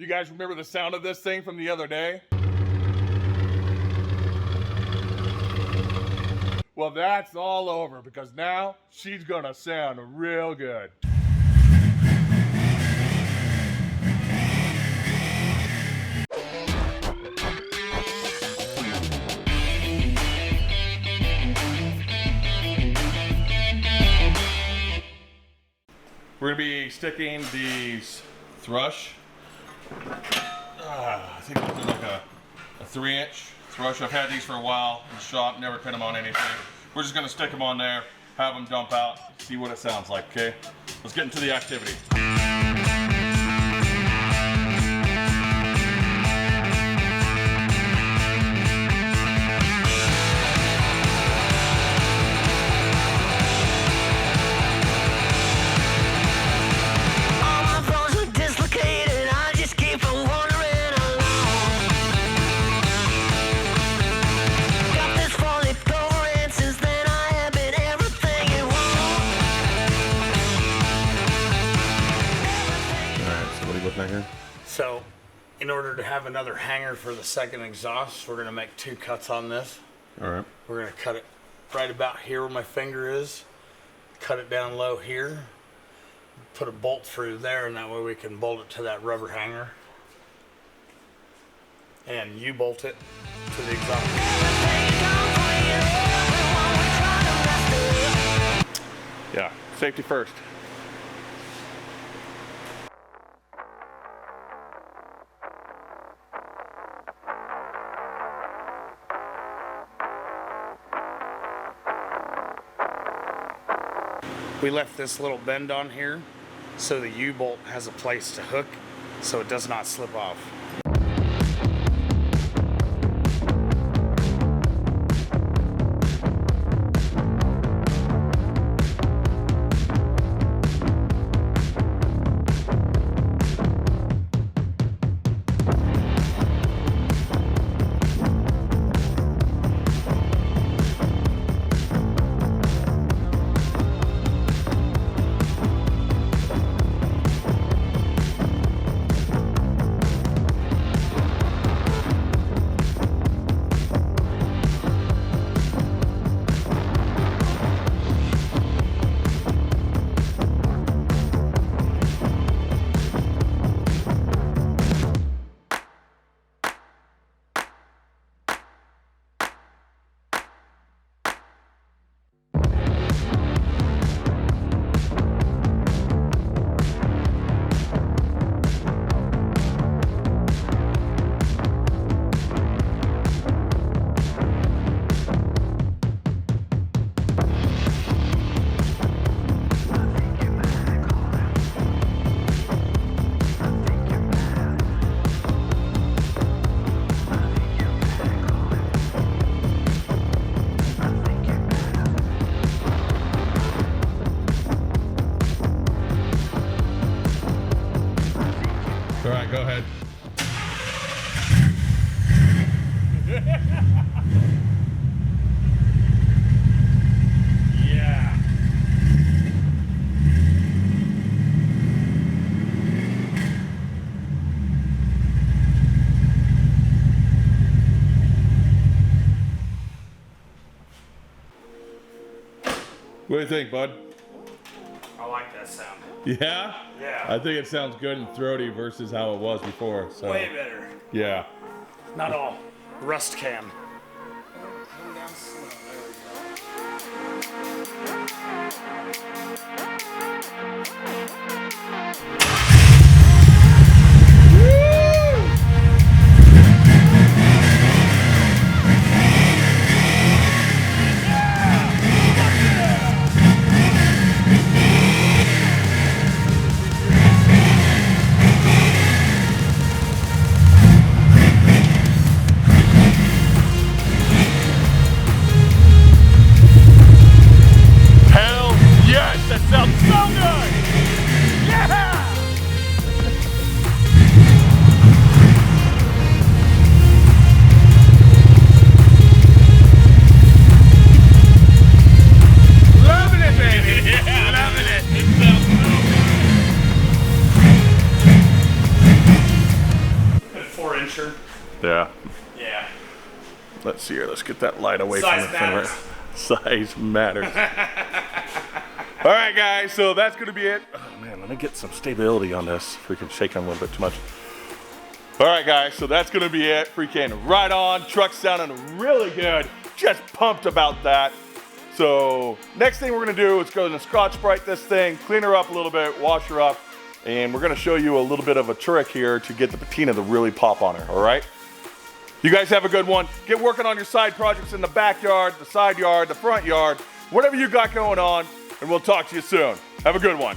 You guys remember the sound of this thing from the other day? Well, that's all over because now she's gonna sound real good. We're gonna be sticking these Thrush. I think it's like a 3-inch Thrush. I've had these for a while in the shop, never pin them on anything. We're just gonna stick them on there, have them dump out, see what it sounds like, okay? Let's get into the activity. So, in order to have another hanger for the second exhaust, we're going to make 2 cuts on this. All right. We're going to cut it right about here where my finger is, cut it down low here, put a bolt through there, and that way we can bolt it to that rubber hanger. And U-bolt it to the exhaust. Yeah, safety first. We left this little bend on here so the U-bolt has a place to hook so it does not slip off. All right, go ahead. Yeah. What do you think, bud? I like that sound. Yeah? Yeah. I think it sounds good and throaty versus how it was before. So. Way better. Yeah. Not all rust can. Hell yes, that sounds so good! Yeah! sure. Yeah. Yeah. Let's see here. Let's get that light away Size from the matters. fender. Size matters. All right, guys. So that's gonna be it. Oh man, let me get some stability on this. Freaking shaking a little bit too much. All right, guys. So that's gonna be it. Freaking right on. Truck's sounding really good. Just pumped about that. So next thing we're gonna do is go and Scotch-Brite this thing, clean her up a little bit, wash her up, and we're gonna show you a little bit of a trick here to get the patina to really pop on her. All right. You guys have a good one. Get working on your side projects in the backyard, the side yard, the front yard, whatever you got going on, and we'll talk to you soon. Have a good one.